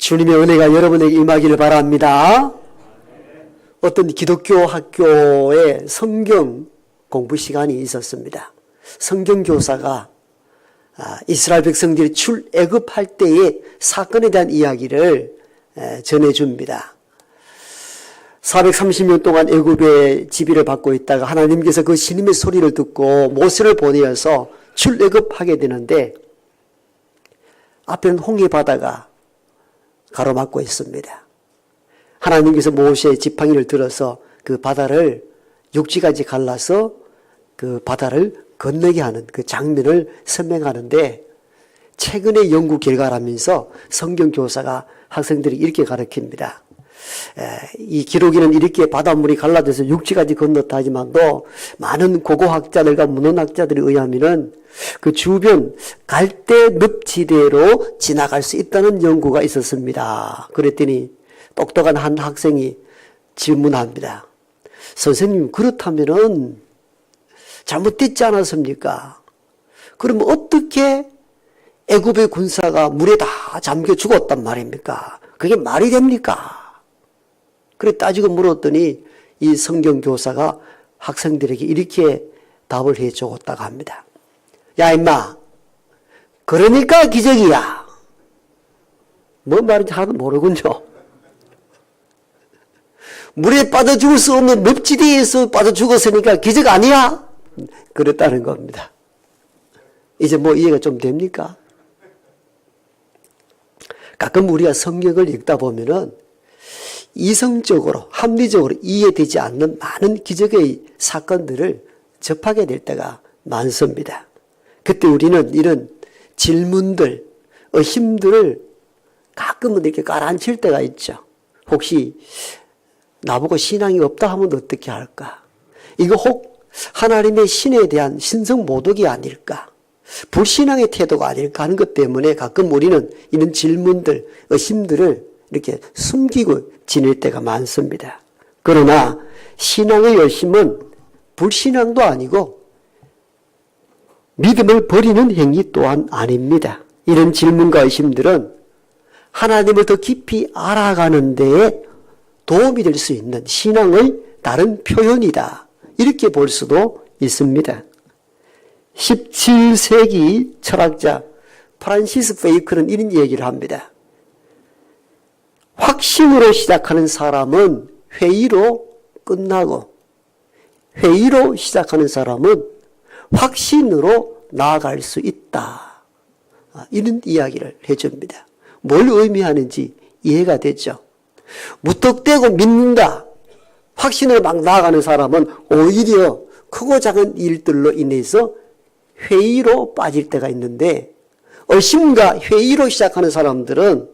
주님의 은혜가 여러분에게 임하기를 바랍니다. 어떤 기독교 학교에 성경 공부 시간이 있었습니다. 성경교사가 이스라엘 백성들이 출애굽할 때의 사건에 대한 이야기를 전해줍니다. 430년 동안 애굽의 지배를 받고 있다가 하나님께서 그 신임의 소리를 듣고 모세를 보내어서 출애굽하게 되는데 앞에는 홍해 바다가 가로막고 있습니다. 하나님께서 모세의 지팡이를 들어서 그 바다를 육지까지 갈라서 그 바다를 건너게 하는 그 장면을 설명하는데 최근의 연구 결과라면서 성경교사가 학생들이 이렇게 가르칩니다. 이 기록에는 이렇게 바닷물이 갈라져서 육지까지 건넜다 하지만도 많은 고고학자들과 문헌학자들에 의하면은 그 주변 갈대 늪지대로 지나갈 수 있다는 연구가 있었습니다. 그랬더니 똑똑한 한 학생이 질문합니다. 선생님, 그렇다면은 잘못됐지 않았습니까? 그러면 어떻게 애굽의 군사가 물에 다 잠겨 죽었단 말입니까? 그게 말이 됩니까? 그래 따지고 물었더니 이 성경교사가 학생들에게 이렇게 답을 해 주었다고 합니다. 야 임마, 그러니까 기적이야. 뭔 말인지 하나도 모르군요. 물에 빠져 죽을 수 없는 늪지대에서 빠져 죽었으니까 기적 아니야? 그랬다는 겁니다. 이제 뭐 이해가 좀 됩니까? 가끔 우리가 성경을 읽다 보면은 이성적으로, 합리적으로 이해되지 않는 많은 기적의 사건들을 접하게 될 때가 많습니다. 그때 우리는 이런 질문들, 의심들을 가끔은 이렇게 가라앉힐 때가 있죠. 혹시 나보고 신앙이 없다 하면 어떻게 할까? 이거 혹 하나님의 신에 대한 신성 모독이 아닐까? 불신앙의 태도가 아닐까 하는 것 때문에 가끔 우리는 이런 질문들, 의심들을 이렇게 숨기고 지낼 때가 많습니다. 그러나 신앙의 열심은 불신앙도 아니고 믿음을 버리는 행위 또한 아닙니다. 이런 질문과 의심들은 하나님을 더 깊이 알아가는 데에 도움이 될 수 있는 신앙의 다른 표현이다. 이렇게 볼 수도 있습니다. 17세기 철학자 프란시스 베이컨은 이런 얘기를 합니다. 확신으로 시작하는 사람은 회의로 끝나고 회의로 시작하는 사람은 확신으로 나아갈 수 있다. 이런 이야기를 해줍니다. 뭘 의미하는지 이해가 되죠. 무턱대고 믿는다. 확신으로 막 나아가는 사람은 오히려 크고 작은 일들로 인해서 회의로 빠질 때가 있는데 의심과 회의로 시작하는 사람들은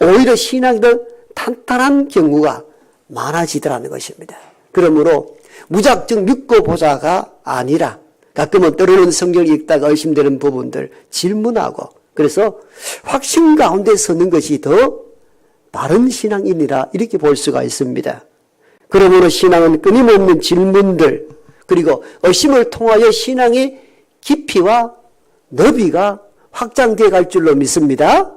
오히려 신앙이 더 탄탄한 경우가 많아지더라는 것입니다. 그러므로 무작정 믿고 보자가 아니라 가끔은 때로는 성경을 읽다가 의심되는 부분들 질문하고 그래서 확신 가운데 서는 것이 더 바른 신앙이니라 이렇게 볼 수가 있습니다. 그러므로 신앙은 끊임없는 질문들 그리고 의심을 통하여 신앙의 깊이와 너비가 확장되어 갈 줄로 믿습니다.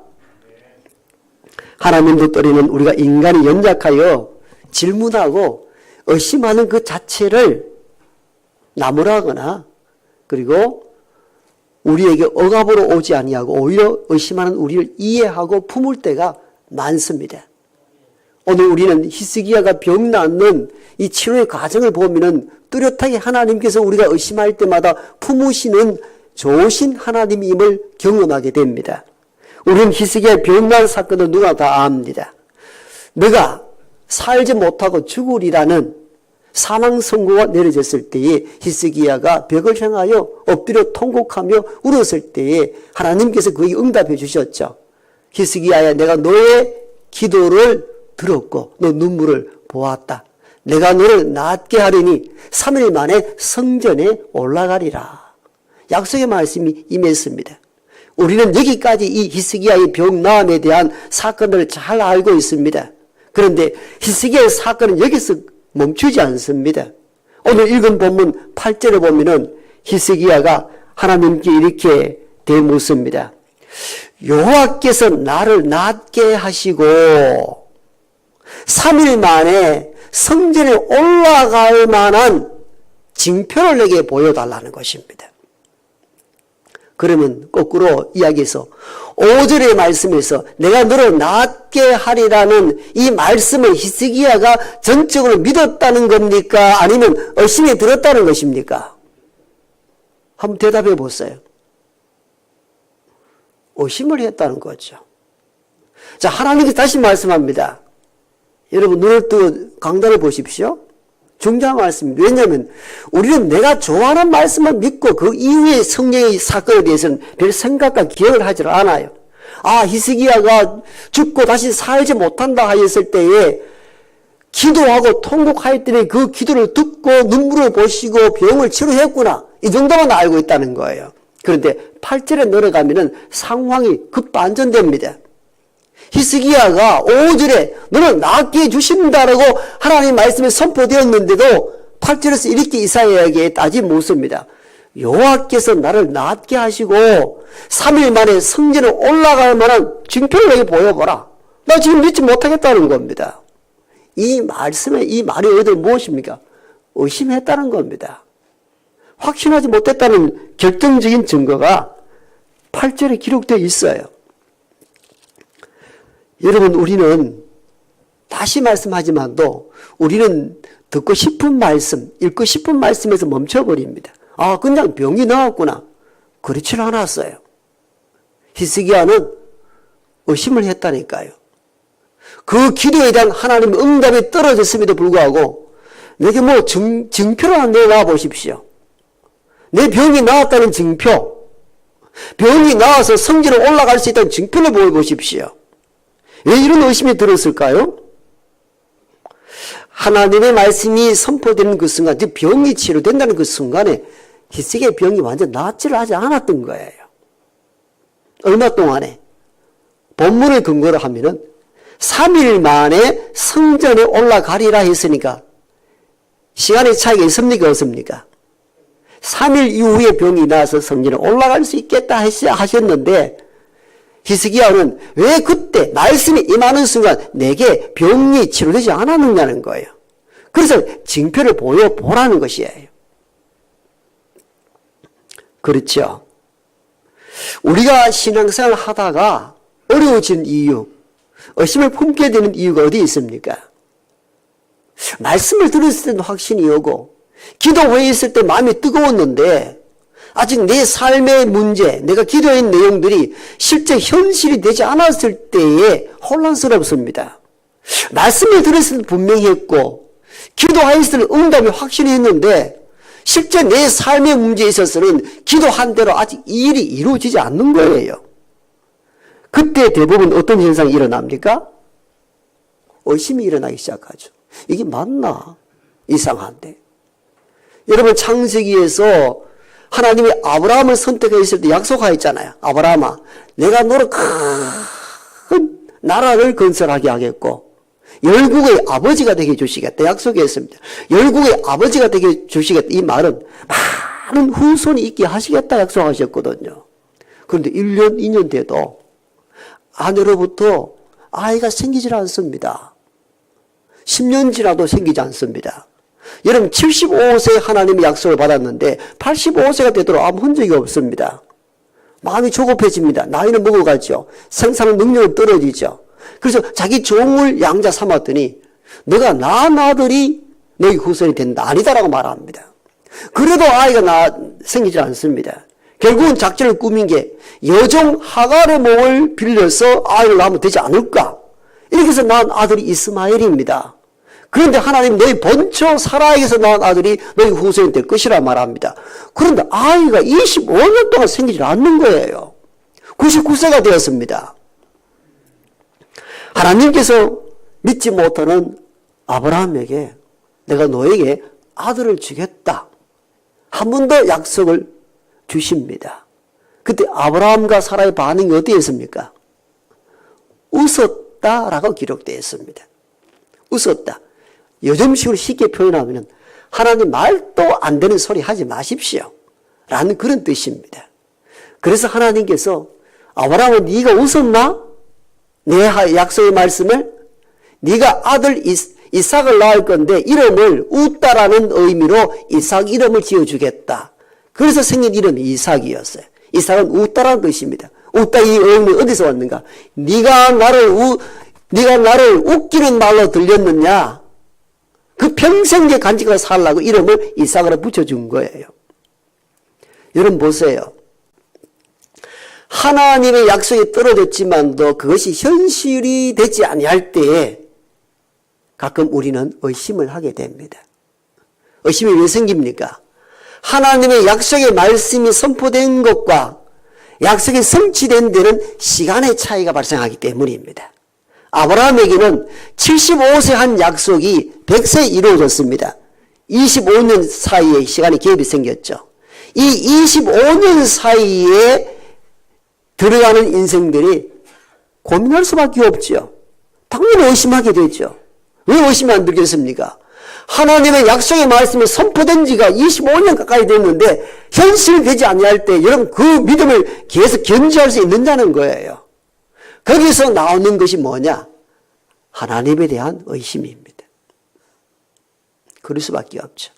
하나님도 또리는 우리가 인간이 연약하여 질문하고 의심하는 그 자체를 나무라거나 그리고 우리에게 억압으로 오지 아니하고 오히려 의심하는 우리를 이해하고 품을 때가 많습니다. 오늘 우리는 히스기야가 병 낫는 이 치료의 과정을 보면은 뚜렷하게 하나님께서 우리가 의심할 때마다 품으시는 좋으신 하나님임을 경험하게 됩니다. 우리는 히스기야의 병 난 사건을 누가 다 압니다. 내가 살지 못하고 죽으리라는 사망 선고가 내려졌을 때에 히스기야가 벽을 향하여 엎드려 통곡하며 울었을 때에 하나님께서 그에게 응답해 주셨죠. 히스기야야, 내가 너의 기도를 들었고 너 눈물을 보았다. 내가 너를 낫게 하리니 3일 만에 성전에 올라가리라. 약속의 말씀이 임했습니다. 우리는 여기까지 이 히스기야의 병나음에 대한 사건들을 잘 알고 있습니다. 그런데 히스기야의 사건은 여기서 멈추지 않습니다. 오늘 읽은 본문 8절에 보면은 히스기야가 하나님께 이렇게 대묻습니다. 여호와께서 나를 낫게 하시고 3일 만에 성전에 올라갈 만한 징표를 내게 보여달라는 것입니다. 그러면 거꾸로 이야기해서 5절의 말씀에서 내가 너를 낫게 하리라는 이 말씀을 히스기야가 전적으로 믿었다는 겁니까? 아니면 의심이 들었다는 것입니까? 한번 대답해 보세요. 의심을 했다는 거죠. 자, 하나님께서 다시 말씀합니다. 여러분 눈을 뜨고 강단을 보십시오. 중요한 말씀입니다. 왜냐하면 우리는 내가 좋아하는 말씀만 믿고 그 이후의 성령의 사건에 대해서는 별 생각과 기억을 하지 않아요. 히스기야가 죽고 다시 살지 못한다 하였을 때에 기도하고 통곡하였더니 그 기도를 듣고 눈물을 보시고 병을 치료했구나. 이 정도만 알고 있다는 거예요. 그런데 8절에 내려가면은 상황이 급반전됩니다. 히스기야가 5절에 너는 낫게 해주신다라고 하나님의 말씀이 선포되었는데도 8절에서 이렇게 이사야에게 따지 묻습니다. 여호와께서 나를 낫게 하시고 3일 만에 성전에 올라갈 만한 징표를 내게 보여보라. 나 지금 믿지 못하겠다는 겁니다. 이 말씀의 이 말의 의도는 무엇입니까? 의심했다는 겁니다. 확신하지 못했다는 결정적인 증거가 8절에 기록되어 있어요. 여러분, 우리는 다시 말씀하지만도 우리는 듣고 싶은 말씀, 읽고 싶은 말씀에서 멈춰버립니다. 그냥 병이 나았구나. 그렇지 않았어요. 히스기야는 의심을 했다니까요. 그 기도에 대한 하나님의 응답이 떨어졌음에도 불구하고 내게 증표를 한 내놔 보십시오. 내 병이 나았다는 증표, 병이 나아서 성전에 올라갈 수 있다는 증표를 보여보십시오. 왜 이런 의심이 들었을까요? 하나님의 말씀이 선포되는 그 순간, 즉 병이 치료된다는 그 순간에 히스기야의 병이 완전 낫지를 하지 않았던 거예요. 얼마 동안에? 본문을 근거로 하면은 3일 만에 성전에 올라가리라 했으니까 시간의 차이가 있습니까? 없습니까? 3일 이후에 병이 나서 성전에 올라갈 수 있겠다 하셨는데 히스기야는 왜 그때 말씀이 임하는 순간 내게 병이 치료되지 않았느냐는 거예요. 그래서 징표를 보여보라는 것이에요. 그렇죠. 우리가 신앙생활을 하다가 어려워진 이유, 의심을 품게 되는 이유가 어디 있습니까? 말씀을 들었을 때는 확신이 오고 기도회에 있을 때 마음이 뜨거웠는데 아직 내 삶의 문제, 내가 기도한 내용들이 실제 현실이 되지 않았을 때에 혼란스럽습니다. 말씀을 들었을 때 분명히 했고 기도하였을 때 응답이 확실히 했는데 실제 내 삶의 문제에 있어서는 기도한 대로 아직 이 일이 이루어지지 않는 거예요. 그때 대부분 어떤 현상이 일어납니까? 의심이 일어나기 시작하죠. 이게 맞나? 이상한데. 여러분 창세기에서 하나님이 아브라함을 선택했을 때 약속하였잖아요. 아브라함아, 내가 너를 큰 나라를 건설하게 하겠고 열국의 아버지가 되게 해주시겠다 약속했습니다. 열국의 아버지가 되게 해주시겠다. 이 말은 많은 후손이 있게 하시겠다 약속하셨거든요. 그런데 1년, 2년 돼도 아내로부터 아이가 생기질 않습니다. 10년 지나도 생기지 않습니다. 여러분 75세 하나님의 약속을 받았는데 85세가 되도록 아무 흔적이 없습니다. 마음이 조급해집니다. 나이는 먹어가죠. 생산 능력은 떨어지죠. 그래서 자기 종을 양자 삼았더니 너가 낳은 아들이 너희 후손이 된다. 아니다라고 말합니다. 그래도 아이가 생기지 않습니다. 결국은 작전을 꾸민 게 여종 하갈의 몸을 빌려서 아이를 낳으면 되지 않을까. 이렇게 해서 낳은 아들이 이스마엘입니다. 그런데 하나님 너희 번처 사라에게서 낳은 아들이 너희 후손이 될 것이라 말합니다. 그런데 아이가 25년 동안 생기지 않는 거예요. 99세가 되었습니다. 하나님께서 믿지 못하는 아브라함에게 내가 너에게 아들을 주겠다. 한 번 더 약속을 주십니다. 그때 아브라함과 사라의 반응이 어디였습니까? 웃었다라고 기록되어 있습니다. 웃었다. 요즘식으로 쉽게 표현하면 하나님 말도 안 되는 소리 하지 마십시오. 라는 그런 뜻입니다. 그래서 하나님께서 아브라함은 네가 웃었나? 내 약속의 말씀을? 네가 아들 이삭을 낳을 건데 이름을 웃다라는 의미로 이삭 이름을 지어주겠다. 그래서 생긴 이름이 이삭이었어요. 이삭은 웃다라는 뜻입니다. 웃다 이 의미 어디서 왔는가? 네가 나를 웃기는 말로 들렸느냐? 그 평생에 간직하고 살라고 이름을 이삭으로 붙여준 거예요. 여러분 보세요. 하나님의 약속이 떨어졌지만도 그것이 현실이 되지 아니할 때에 가끔 우리는 의심을 하게 됩니다. 의심이 왜 생깁니까? 하나님의 약속의 말씀이 선포된 것과 약속이 성취된 데는 시간의 차이가 발생하기 때문입니다. 아브라함에게는 75세 한 약속이 100세에 이루어졌습니다. 25년 사이에 시간의 갭이 생겼죠. 이 25년 사이에 들어가는 인생들이 고민할 수밖에 없죠. 당연히 의심하게 되죠. 왜 의심이 안 들겠습니까? 하나님의 약속의 말씀이 선포된 지가 25년 가까이 됐는데 현실되지 아니할 때 여러분 그 믿음을 계속 견지할 수 있느냐는 거예요. 거기서 나오는 것이 뭐냐? 하나님에 대한 의심입니다. 그럴 수밖에 없죠.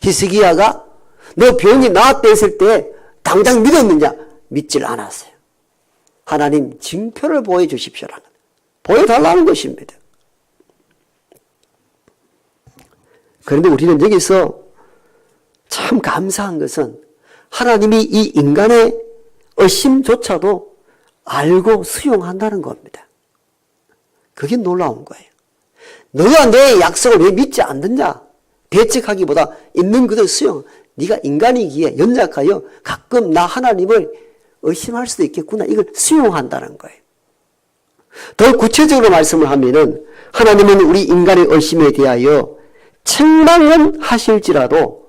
히스기야가 너 병이 나았다 했을 때 당장 믿었느냐? 믿질 않았어요. 하나님 징표를 보여주십시오라는, 보여달라는 것입니다. 그런데 우리는 여기서 참 감사한 것은 하나님이 이 인간의 의심조차도 알고 수용한다는 겁니다. 그게 놀라운 거예요. 너가 내 약속을 왜 믿지 않느냐? 대책하기보다 있는 그대로 수용. 네가 인간이기에 연약하여 가끔 나 하나님을 의심할 수도 있겠구나. 이걸 수용한다는 거예요. 더 구체적으로 말씀을 하면은 하나님은 우리 인간의 의심에 대하여 책망은 하실지라도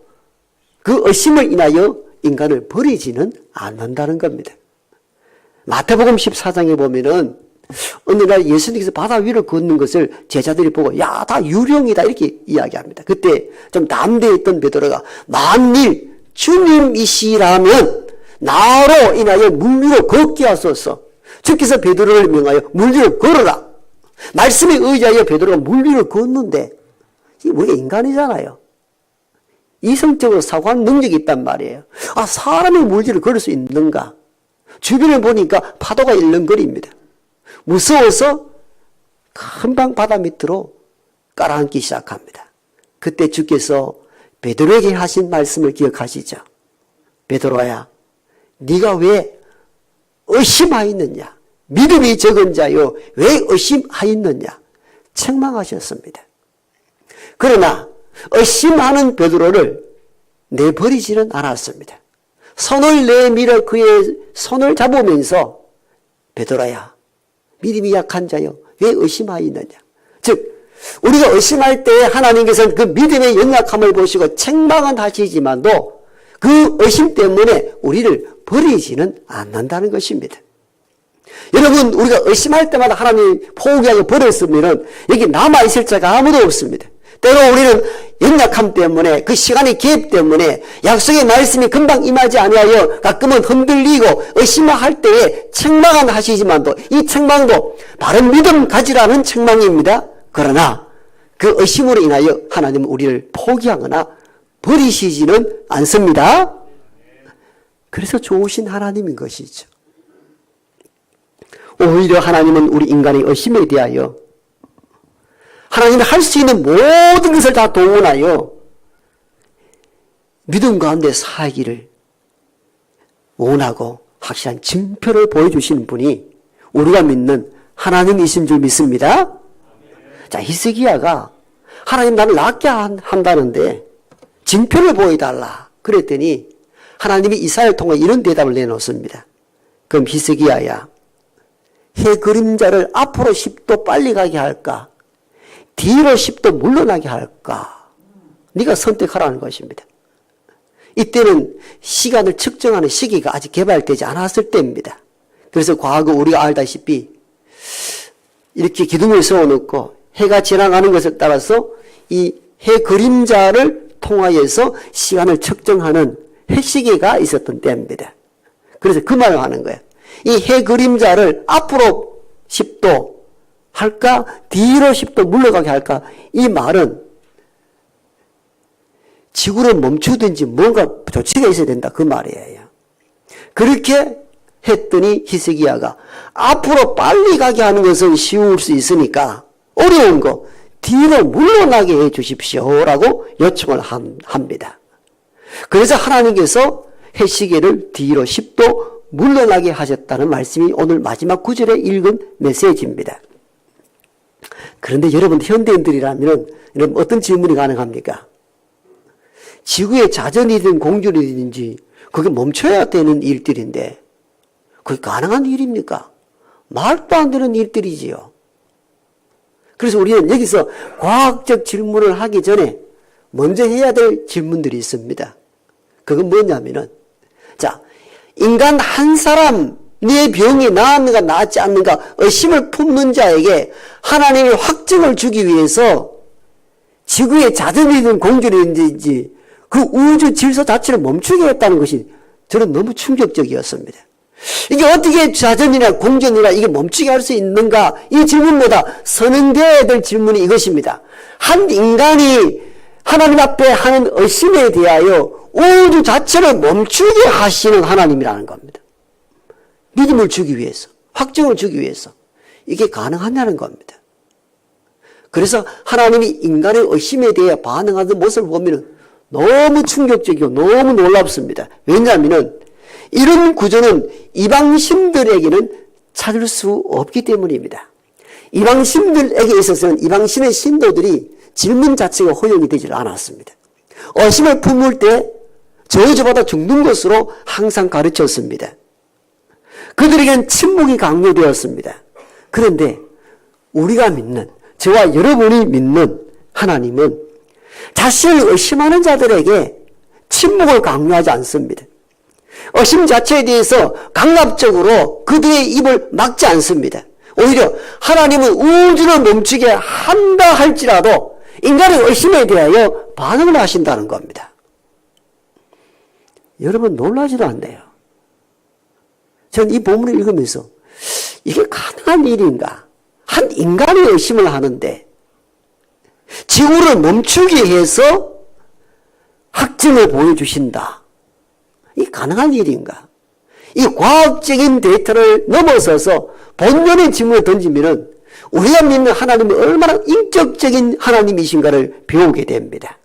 그 의심을 인하여 인간을 버리지는 않는다는 겁니다. 마태복음 14장에 보면은 어느 날 예수님께서 바다 위를 걷는 것을 제자들이 보고 야, 다 유령이다 이렇게 이야기합니다. 그때 좀 담대했던 베드로가 만일 주님이시라면 나로 인하여 물 위로 걷게 하소서. 주께서 베드로를 명하여 물 위로 걸어라. 말씀에 의지하여 베드로가 물 위로 걷는데 우리가 인간이잖아요. 이성적으로 사고하는 능력이 있단 말이에요. 아, 사람이 물 위를 걸을 수 있는가? 주변을 보니까 파도가 일렁거립니다. 무서워서 금방 바다 밑으로 깔아앉기 시작합니다. 그때 주께서 베드로에게 하신 말씀을 기억하시죠? 베드로야, 네가 왜 의심하였느냐? 믿음이 적은 자요, 왜 의심하였느냐? 책망하셨습니다. 그러나 의심하는 베드로를 내버리지는 않았습니다. 손을 내밀어 그의 손을 잡으면서 베드로야, 믿음이 약한 자요, 왜 의심하였느냐? 즉 우리가 의심할 때 하나님께서는 그 믿음의 연약함을 보시고 책망은 하시지만도 그 의심 때문에 우리를 버리지는 않는다는 것입니다. 여러분, 우리가 의심할 때마다 하나님 포기하고 버렸으면 여기 남아있을 자가 아무도 없습니다. 때로 우리는 연약함 때문에 그 시간의 갭 때문에 약속의 말씀이 금방 임하지 아니하여 가끔은 흔들리고 의심할 때에 책망은 하시지만도 이 책망도 바른 믿음 가지라는 책망입니다. 그러나 그 의심으로 인하여 하나님은 우리를 포기하거나 버리시지는 않습니다. 그래서 좋으신 하나님인 것이죠. 오히려 하나님은 우리 인간의 의심에 대하여 하나님이 할 수 있는 모든 것을 다 동원하여 믿음 가운데 살기를 원하고 확실한 징표를 보여주시는 분이 우리가 믿는 하나님이신 줄 믿습니다. 자, 히스기야가 하나님 나를 낫게 한다는데 징표를 보여달라 그랬더니 하나님이 이사야를 통해 이런 대답을 내놓습니다. 그럼 히스기야야, 해 그림자를 앞으로 10도 빨리 가게 할까? 뒤로 10도 물러나게 할까? 네가 선택하라는 것입니다. 이때는 시간을 측정하는 시기가 아직 개발되지 않았을 때입니다. 그래서 과거 우리가 알다시피 이렇게 기둥을 세워놓고 해가 지나가는 것에 따라서 이 해 그림자를 통하여서 시간을 측정하는 해시계가 있었던 때입니다. 그래서 그 말을 하는 거예요. 이 해 그림자를 앞으로 10도 할까? 뒤로 10도 물러가게 할까? 이 말은 지구를 멈추든지 뭔가 조치가 있어야 된다. 그 말이에요. 그렇게 했더니 히스기야가 앞으로 빨리 가게 하는 것은 쉬울 수 있으니까 어려운 거 뒤로 물러나게 해 주십시오라고 요청을 합니다. 그래서 하나님께서 해시계를 뒤로 10도 물러나게 하셨다는 말씀이 오늘 마지막 구절에 읽은 메시지입니다. 그런데 여러분 현대인들이라면 어떤 질문이 가능합니까? 지구의 자전이든 공전이든지 그게 멈춰야 되는 일들인데 그게 가능한 일입니까? 말도 안 되는 일들이지요. 그래서 우리는 여기서 과학적 질문을 하기 전에 먼저 해야 될 질문들이 있습니다. 그건 뭐냐면은, 자, 인간 한 사람, 네 병이 나았는가 나았지 않는가 의심을 품는 자에게 하나님이 확증을 주기 위해서 지구의 자전이든 공전이든지 그 우주 질서 자체를 멈추게 했다는 것이 저는 너무 충격적이었습니다. 이게 어떻게 자전이나 공전이나 이게 멈추게 할 수 있는가? 이 질문보다 선행되어야 될 질문이 이것입니다. 한 인간이 하나님 앞에 하는 의심에 대하여 우주 자체를 멈추게 하시는 하나님이라는 겁니다. 믿음을 주기 위해서, 확증을 주기 위해서 이게 가능하냐는 겁니다. 그래서 하나님이 인간의 의심에 대해 반응하는 모습을 보면 너무 충격적이고 너무 놀랍습니다. 왜냐하면 이런 구조는 이방신들에게는 찾을 수 없기 때문입니다. 이방신들에게 있어서는 이방신의 신도들이 질문 자체가 허용이 되질 않았습니다. 의심을 품을 때 저주받아 죽는 것으로 항상 가르쳤습니다. 그들에게는 침묵이 강요되었습니다. 그런데 우리가 믿는, 저와 여러분이 믿는 하나님은 자신을 의심하는 자들에게 침묵을 강요하지 않습니다. 의심 자체에 대해서 강압적으로 그들의 입을 막지 않습니다. 오히려 하나님은 우주를 멈추게 한다 할지라도 인간의 의심에 대하여 반응을 하신다는 겁니다. 여러분 놀라지도 않네요. 저는 이 본문을 읽으면서 이게 가능한 일인가? 한 인간이 의심을 하는데 지구를 멈추게 해서 확증을 보여주신다. 이게 가능한 일인가? 이 과학적인 데이터를 넘어서서 본연의 질문을 던지면은 우리가 믿는 하나님이 얼마나 인격적인 하나님이신가를 배우게 됩니다.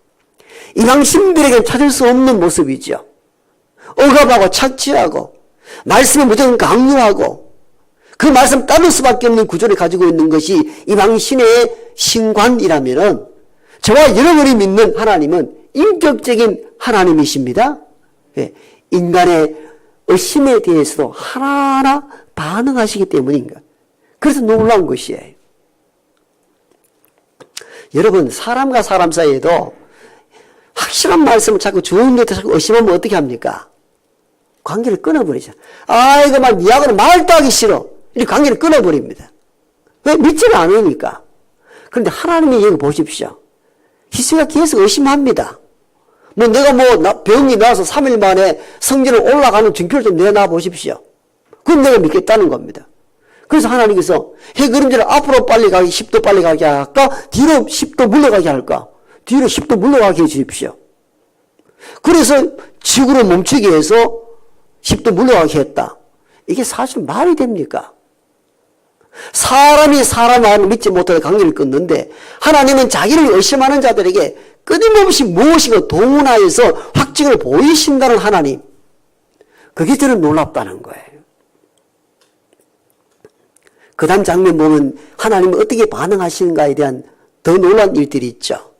이방신들에게 찾을 수 없는 모습이죠. 억압하고 착취하고 말씀을 무조건 강요하고 그 말씀 따를 수밖에 없는 구조를 가지고 있는 것이 이방신의 신관이라면은 저와 여러분이 믿는 하나님은 인격적인 하나님이십니다. 인간의 의심에 대해서도 하나하나 반응하시기 때문인가. 그래서 놀라운 것이에요. 여러분 사람과 사람 사이에도 확실한 말씀을 자꾸 좋은데 자꾸 의심하면 어떻게 합니까? 관계를 끊어버리죠. 이거 막 니하고는 말도 하기 싫어. 이렇게 관계를 끊어버립니다. 왜? 믿지를 않으니까. 그런데 하나님이 여기 보십시오. 히스기야가 계속 의심합니다. 내가 병이 나서 3일 만에 성전을 올라가는 증표를 좀 내놔 보십시오. 그럼 내가 믿겠다는 겁니다. 그래서 하나님께서 해 그림자를 앞으로 빨리 가게 10도 빨리 가게 할까? 뒤로 10도 물러가게 할까? 뒤로 10도 물러가게 해 주십시오. 그래서 지구를 멈추게 해서 10도 물러가게 했다. 이게 사실 말이 됩니까? 사람이 사람을 믿지 못하는 관계를 끊는데 하나님은 자기를 의심하는 자들에게 끊임없이 무엇인가 동원하여서 확증을 보이신다는 하나님. 그게 저는 놀랍다는 거예요. 그 다음 장면 보면 하나님은 어떻게 반응하시는가에 대한 더 놀라운 일들이 있죠.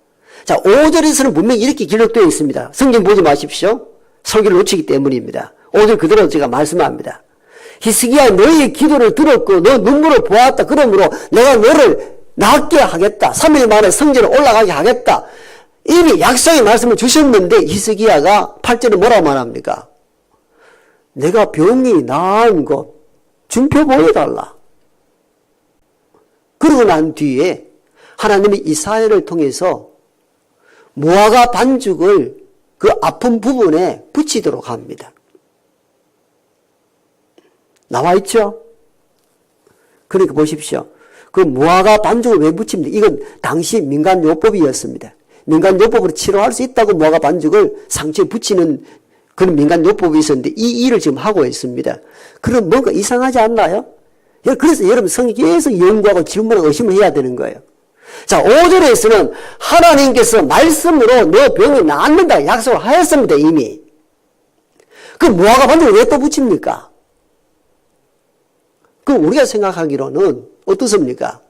자, 5절에서는 분명히 이렇게 기록되어 있습니다. 성경 보지 마십시오. 설교를 놓치기 때문입니다. 5절 그대로 제가 말씀합니다. 히스기야 너희의 기도를 들었고 너 눈물을 보았다. 그러므로 내가 너를 낫게 하겠다. 3일 만에 성전에 올라가게 하겠다. 이미 약속의 말씀을 주셨는데 히스기야가 8절에 뭐라고 말합니까? 내가 병이 나은 것 준표 보여달라. 그러고 난 뒤에 하나님이 이사야를 통해서 무화과 반죽을 그 아픈 부분에 붙이도록 합니다. 나와 있죠? 그러니까 보십시오. 그 무화과 반죽을 왜 붙입니까? 이건 당시 민간요법이었습니다. 민간요법으로 치료할 수 있다고 무화과 반죽을 상처에 붙이는 그런 민간요법이 있었는데 이 일을 지금 하고 있습니다. 그럼 뭔가 이상하지 않나요? 그래서 여러분 성경이 계속 연구하고 질문하고 의심을 해야 되는 거예요. 자, 5절에서는 하나님께서 말씀으로 너 병이 낫는다 약속을 하였습니다. 이미. 그 무화과 반죽을 왜 또 붙입니까? 그 우리가 생각하기로는 어떻습니까?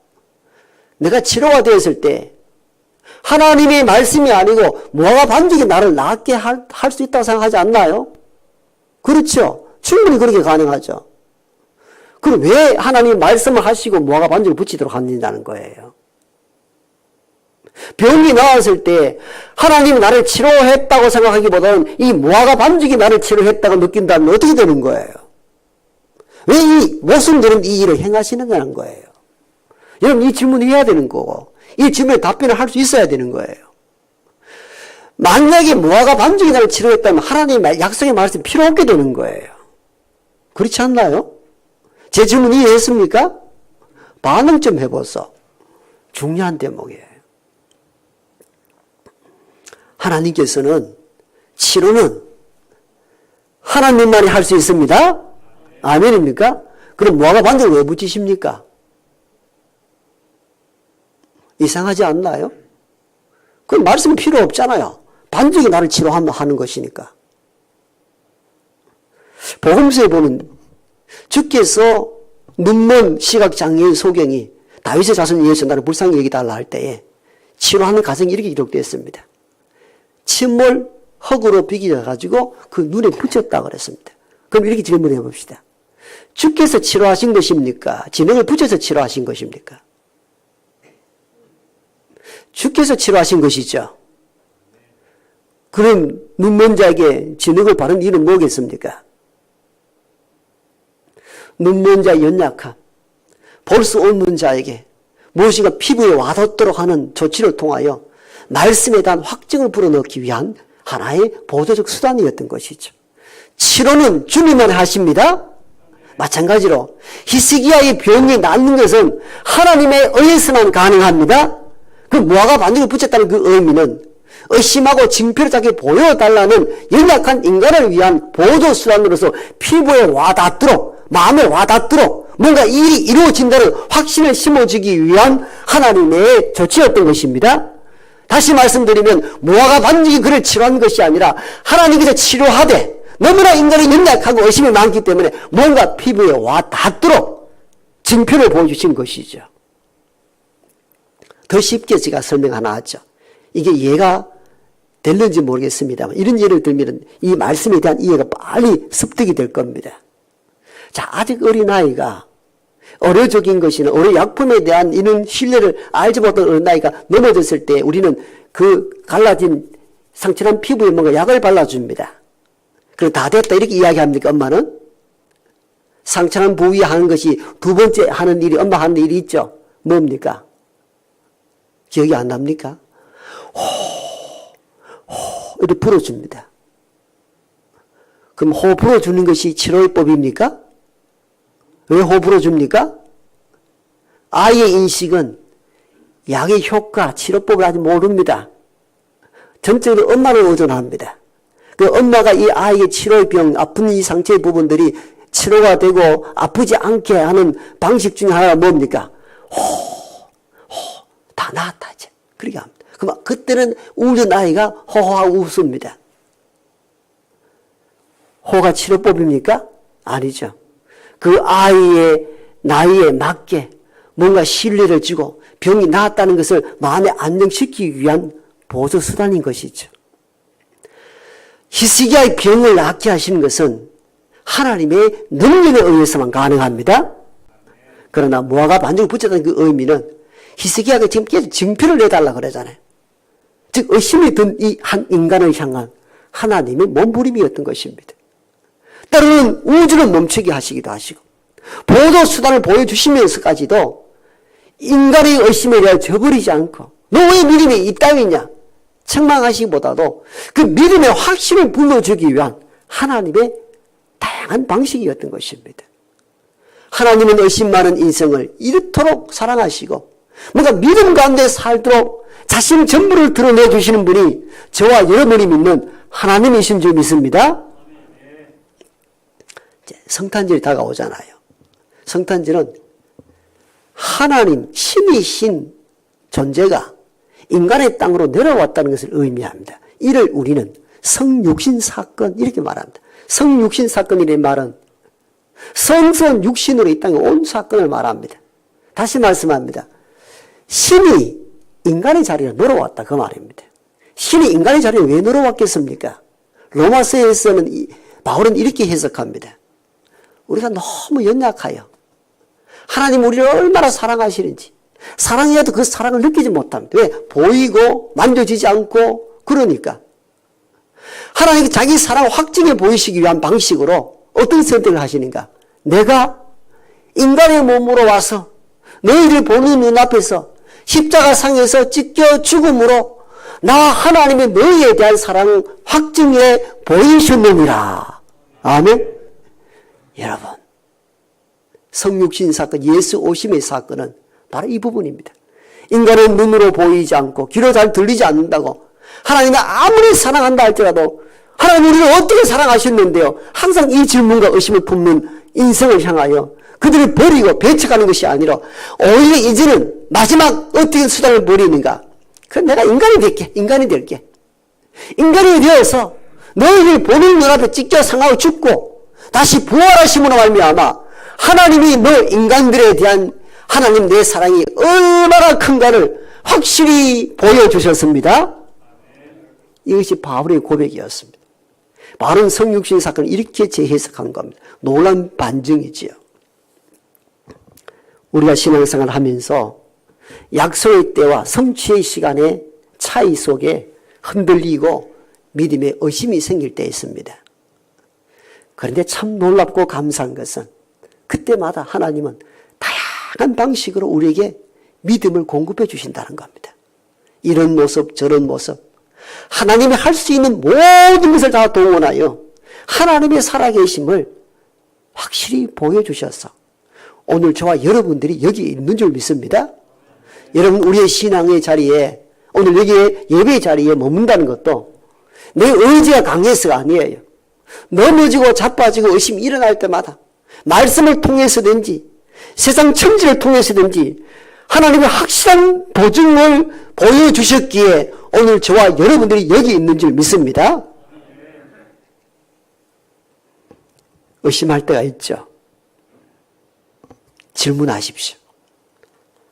내가 치료가 되었을 때 하나님의 말씀이 아니고 무화과 반죽이 나를 낫게 할 수 있다고 생각하지 않나요? 그렇죠. 충분히 그렇게 가능하죠. 그럼 왜 하나님이 말씀을 하시고 무화과 반죽을 붙이도록 한다는 거예요? 병이 나았을 때 하나님이 나를 치료했다고 생각하기보다는 이 무화과 반죽이 나를 치료했다고 느낀다면 어떻게 되는 거예요? 왜 이 모순되는 이 일을 행하시는가는 거예요. 여러분 이 질문을 해야 되는 거고 이 질문에 답변을 할 수 있어야 되는 거예요. 만약에 무화과 반죽이 나를 치료했다면 하나님의 약속의 말씀이 필요 없게 되는 거예요. 그렇지 않나요? 제 질문 이해했습니까? 반응 좀 해보소. 중요한 대목이에요. 하나님께서는 치료는 하나님만이 할 수 있습니다. 아멘입니까? 그럼 무화과 반죽을 왜 붙이십니까? 이상하지 않나요? 그럼 말씀이 필요 없잖아요. 반죽이 나를 치료하는 것이니까. 복음서에 보면 주께서 눈먼 시각장애인 소경이 다윗의 자손 위해서 나를 불쌍히 여기달라 할 때에 치료하는 과정이 이렇게 기록되어 있습니다. 침을 흙으로 비벼가지고 그 눈에 붙였다 그랬습니다. 그럼 이렇게 질문해 봅시다. 주께서 치료하신 것입니까? 진흙을 붙여서 치료하신 것입니까? 주께서 치료하신 것이죠. 그럼 눈먼 자에게 진흙을 바른 이유는 뭐겠습니까? 눈먼 자의 연약함, 볼 수 없는 자에게 무엇인가 피부에 와닿도록 하는 조치를 통하여 말씀에 대한 확증을 불어넣기 위한 하나의 보조적 수단이었던 것이죠. 치료는 주님만 하십니다. 마찬가지로 히스기야의 병이 낫는 것은 하나님에 의해서만 가능합니다. 그 무화과 반죽을 붙였다는 그 의미는 의심하고 징표를 보여달라는 연약한 인간을 위한 보조수단으로서 피부에 와닿도록 마음에 와닿도록 뭔가 일이 이루어진다는 확신을 심어주기 위한 하나님의 조치였던 것입니다. 다시 말씀드리면 무화과 반죽이 그를 치료한 것이 아니라 하나님께서 치료하되 너무나 인간이 연약하고 의심이 많기 때문에 뭔가 피부에 와닿도록 징표를 보여주신 것이죠. 더 쉽게 제가 설명 하나 하죠. 이게 이해가 될는지 모르겠습니다만 이런 예를 들면 이 말씀에 대한 이해가 빨리 습득이 될 겁니다. 자, 아직 어린아이가 의료적인 것이나 의료약품에 대한 이런 신뢰를 알지 못한 어린아이가 넘어졌을 때 우리는 그 갈라진 상처난 피부에 뭔가 약을 발라줍니다. 그럼 다 됐다 이렇게 이야기합니까? 엄마는? 상처난 부위에 하는 것이 두 번째 하는 일이 엄마 하는 일이 있죠. 뭡니까? 기억이 안 납니까? 이렇게 불어줍니다. 그럼 호 불어주는 것이 치료의 법입니까? 왜 호 불어줍니까? 아이의 인식은 약의 효과, 치료법을 아직 모릅니다. 전적으로 엄마를 의존합니다. 그 엄마가 이 아이의 치료의 병, 아픈 이 상처의 부분들이 치료가 되고 아프지 않게 하는 방식 중에 하나가 뭡니까? 다 나았다 이제 그렇게 합니다. 그럼 그때는 우는 아이가 호호하고 웃습니다. 호가 치료법입니까? 아니죠. 그 아이의 나이에 맞게 뭔가 신뢰를 주고 병이 나았다는 것을 마음에 안정시키기 위한 보조수단인 것이죠. 히스기야의 병을 낫게 하시는 것은 하나님의 능력에 의해서만 가능합니다. 그러나 무화과 반죽을 붙였다는 그 의미는 히스기야가 지금 계속 징표를 내달라고 그러잖아요. 즉 의심이 든 이 한 인간을 향한 하나님의 몸부림이었던 것입니다. 때로는 우주를 멈추게 하시기도 하시고 보조수단을 보여주시면서까지도 인간의 의심에 대해 저버리지 않고 너 왜 믿음이 이따위냐 책망하시기보다도 그 믿음의 확신을 불러주기 위한 하나님의 다양한 방식이었던 것입니다. 하나님은 의심 많은 인생을 이토록 사랑하시고 뭔가 믿음 가운데 살도록 자신 전부를 드러내 주시는 분이 저와 여러분이 믿는 하나님이신 줄 믿습니다. 성탄절이 다가오잖아요. 성탄절은 하나님, 신이신 존재가 인간의 땅으로 내려왔다는 것을 의미합니다. 이를 우리는 성육신 사건 이렇게 말합니다. 성육신 사건이라는 말은 성선 육신으로 이 땅에 온 사건을 말합니다. 다시 말씀합니다. 신이 인간의 자리에 놀러왔다 그 말입니다. 신이 인간의 자리에 왜 놀러왔겠습니까? 로마서에서는 바울은 이렇게 해석합니다. 우리가 너무 연약하여 하나님 우리를 얼마나 사랑하시는지 사랑해도 그 사랑을 느끼지 못합니다. 왜? 보이고 만져지지 않고 그러니까 하나님이 자기 사랑을 확증해 보이시기 위한 방식으로 어떤 선택을 하시는가? 내가 인간의 몸으로 와서 너희를 보는 눈앞에서 십자가상에서 찢겨 죽음으로 나 하나님의 너희에 대한 사랑을 확증해 보이셨느니라. 아멘. 여러분, 성육신 사건, 예수 오심의 사건은 바로 이 부분입니다. 인간은 눈으로 보이지 않고 귀로 잘 들리지 않는다고 하나님이 아무리 사랑한다 할지라도 하나님 우리를 어떻게 사랑하셨는데요? 항상 이 질문과 의심을 품는 인생을 향하여 그들을 버리고 배척하는 것이 아니라 오히려 이제는 마지막 어떻게 수단을 버리는가? 그럼 내가 인간이 될게. 인간이 되어서 너희를 보는 눈앞에 찢겨 상하고 죽고 다시 부활하심으로 말미암아 하나님이 너 인간들에 대한 하나님 내 사랑이 얼마나 큰가를 확실히 보여주셨습니다. 이것이 바울의 고백이었습니다. 바울은 성육신 사건을 이렇게 재해석한 겁니다. 놀라운 반증이지요. 우리가 신앙생활을 하면서 약속의 때와 성취의 시간의 차이 속에 흔들리고 믿음에 의심이 생길 때 있습니다. 그런데 참 놀랍고 감사한 것은 그때마다 하나님은 다양한 방식으로 우리에게 믿음을 공급해 주신다는 겁니다. 이런 모습 저런 모습 하나님이 할 수 있는 모든 것을 다 동원하여 하나님의 살아계심을 확실히 보여주셔서 오늘 저와 여러분들이 여기 있는 줄 믿습니다. 여러분 우리의 신앙의 자리에 오늘 여기에 예배의 자리에 머문다는 것도 내 의지가 강해서가 아니에요. 넘어지고 자빠지고 의심이 일어날 때마다 말씀을 통해서든지 세상 천지를 통해서든지 하나님의 확실한 보증을 보여주셨기에 오늘 저와 여러분들이 여기 있는 줄 믿습니다. 의심할 때가 있죠. 질문하십시오.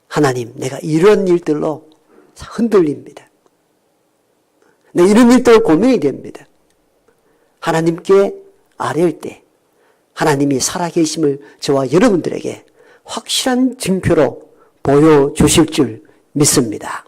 하나님, 내가 이런 일들로 흔들립니다. 내 이런 일들로 고민이 됩니다. 하나님께 아뢰을 때 하나님이 살아계심을 저와 여러분들에게 확실한 증표로 보여주실 줄 믿습니다.